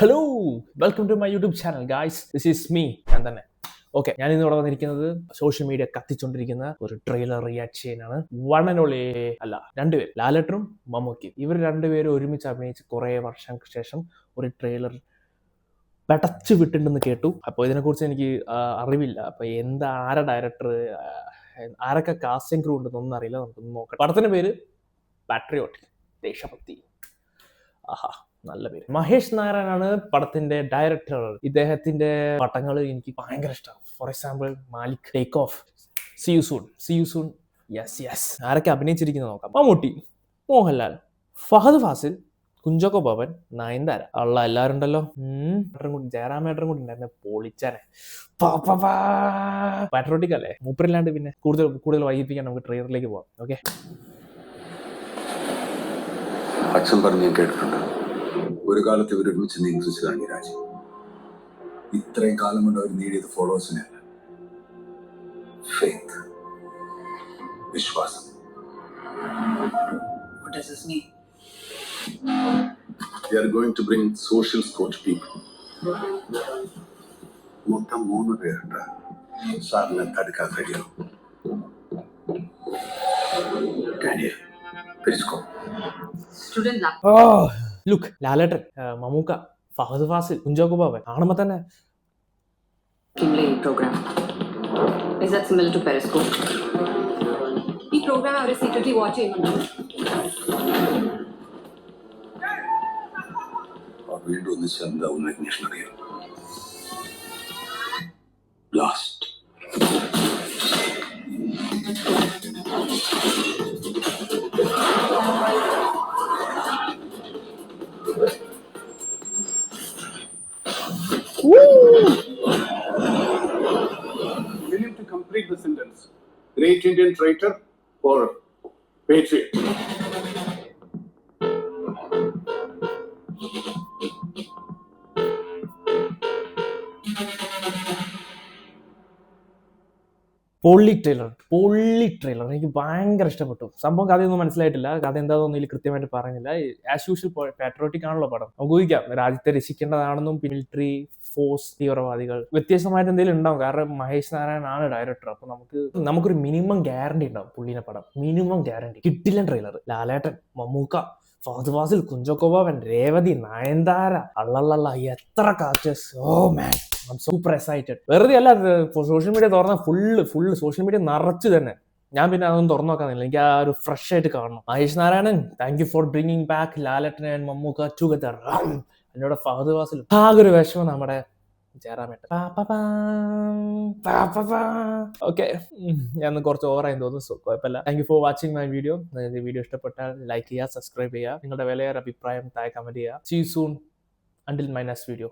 Hello, welcome to my YouTube channel guys. This is me. ഞാൻ തന്നെ. Okay, ഞാൻ ഇന്ന് ഇവിടെ വന്നിരിക്കുന്നത് സോഷ്യൽ മീഡിയ കത്തിച്ചോണ്ടിരിക്കുന്ന ഒരു ട്രെയിലർ റിയാക്ട് ചെയ്യാനാണ്. വൺ ആൻഡ് ഓൺലി അല്ല, രണ്ടുപേരും, ലാലേട്ടനും മമ്മൂക്കിയും. ഇവർ രണ്ടുപേരും ഒരുമിച്ച് അഭിനയിച്ച് കുറേ വർഷങ്ങൾക്ക് ശേഷം ഒരു ട്രെയിലർ പെടച്ചു വിട്ടിട്ടുണ്ടെന്ന് കേട്ടു. അപ്പോൾ ഇതിനെക്കുറിച്ച് എനിക്ക് അറിവില്ല. അപ്പോൾ ആരാ ഡയറക്ടർ, ആരൊക്കെ കാസ്റ്റിംഗ് ക്രൂ ഉണ്ടെന്നൊന്നും അറിയില്ല. നമുക്കൊന്ന് നോക്കാം. പടത്തിന്റെ പേര് പാട്രിയോട്ട്, ദേശഭക്തി. ആഹാ, നല്ല പേര്. മഹേഷ് നാരായണാണ് പടത്തിന്റെ ഡയറക്ടർ. ഇദ്ദേഹത്തിന്റെ പടങ്ങൾ എനിക്ക് ഭയങ്കര ഇഷ്ടമാണ്. For example Malik, take off, C you soon. Yes. ആരൊക്കെ അഭിനയിച്ചിരിക്കുന്നത് നോക്കാം. മമ്മൂട്ടി, മോഹൻലാൽ, ഫഹദ് ഫാസിൽ, കുഞ്ചാക്കോ ബോബൻ, നയൻതാര. ഉള്ള എല്ലാവരും ഉണ്ടല്ലോ. ജയറാമേട്ടനും കൂടി ഉണ്ടായിരുന്നെ പൊളിച്ചാനെ. പാട്രിയോട്ടിക് അല്ലേ, മൂപ്പരില്ലാണ്ട് പിന്നെ കൂടുതൽ വൈകിപ്പിക്കാൻ നമുക്ക് ട്രെയിലറിലേക്ക് പോവാം. ഓക്കെ. അച്ഛൻ പറഞ്ഞ് ഞാൻ കേട്ടിട്ടുണ്ട്, ഒരു കാലത്ത് ഇവർ ഒരുമിച്ച് നിയന്ത്രിച്ചതാണ് ഈ രാജ്യം. ഇത്രയും കാലം കൊണ്ട് അവർ നേടിയത് ഫോളോവേഴ്സിനല്ല, ഫെയ്ത്ത്, വിശ്വാസം. What does this mean? They are going to bring social score to people. മൊത്തം 3 പേരുണ്ട്. സാറിനെ തടുക്കാൻ കഴിയും. Student lab. ലുക്ക്, ലാലേട്ടൻ, മമ്മൂക്ക, ഫഹദ് ഫാസിൽ, കുഞ്ചാക്കോ ബോബൻ കാണുമ്പോ തന്നെ program. Is that similar to Periscope? ഈ program അവരെ secretly watch ചെയ്യുന്നുണ്ടോ? വീണ്ടും ഒന്ന് ശബ്ദവും അന്വേഷണം അറിയാം. Last Willing to complete the sentence. Great Indian traitor or patriot? പൊള്ളി ട്രെയിലർ എനിക്ക് ഭയങ്കര ഇഷ്ടപ്പെട്ടു. സംഭവം കഥയൊന്നും മനസ്സിലായിട്ടില്ല. കഥ എന്താണെന്നൊന്നും ഇതിൽ കൃത്യമായിട്ട് പറയുന്നില്ല. ആസ് യൂഷ്വൽ പാട്രിയോട്ടിക് ആണല്ലോ പടം. നമുക്ക് ഊഹിക്കാം രാജ്യത്തെ രക്ഷിക്കേണ്ടതാണെന്നും മിലിറ്ററി ഫോഴ്സ്, തീവ്രവാദികൾ, വ്യത്യസ്തമായിട്ട് എന്തെങ്കിലും ഉണ്ടാവും. കാരണം മഹേഷ് നാരായൺ ആണ് ഡയറക്ടർ. അപ്പൊ നമുക്കൊരു മിനിമം ഗ്യാരണ്ടി ഉണ്ടാവും പുള്ളിനെ പടം. Minimum guarantee. കിട്ടില്ല ട്രെയിലർ. ലാലേട്ടൻ, മമ്മൂക്ക, ഫഹദ് ഫാസിൽ, കുഞ്ചാക്കോ ബോബൻ, രേവതി, നയൻതാര, അള്ളള്ള എത്ര casters. Oh man, I am super excited. വെറുതെ അല്ല, സോഷ്യൽ മീഡിയ തുറന്ന ഫുള്ള് സോഷ്യൽ മീഡിയ നിറച്ച് തന്നെ. ഞാൻ പിന്നെ അതൊന്നും തുറന്നു നോക്കാന്നില്ല. എനിക്ക് ആ ഒരു ഫ്രഷ് ആയിട്ട് കാണണം. Mahesh Narayanan, thank you for bringing back Lalettan and Mammukka together. എന്നോട് ഫഹദ് ഫാസിൽ ആകെ ഒരു വിഷമം നമ്മുടെ ജയറാമേട്ടൻ. ഓക്കെ, ഞാൻ കുറച്ച് ഓവറായി തോന്നുന്നു. സോ കുഴപ്പമില്ല. Thank you for watching my video. Video ഇഷ്ടപ്പെട്ടാൽ ലൈക്ക് ചെയ്യുക, സബ്സ്ക്രൈബ് ചെയ്യുക, നിങ്ങളുടെ വിലയേറെ അഭിപ്രായം താഴെ കമന്റ് ചെയ്യുക. See you soon. Until my next video.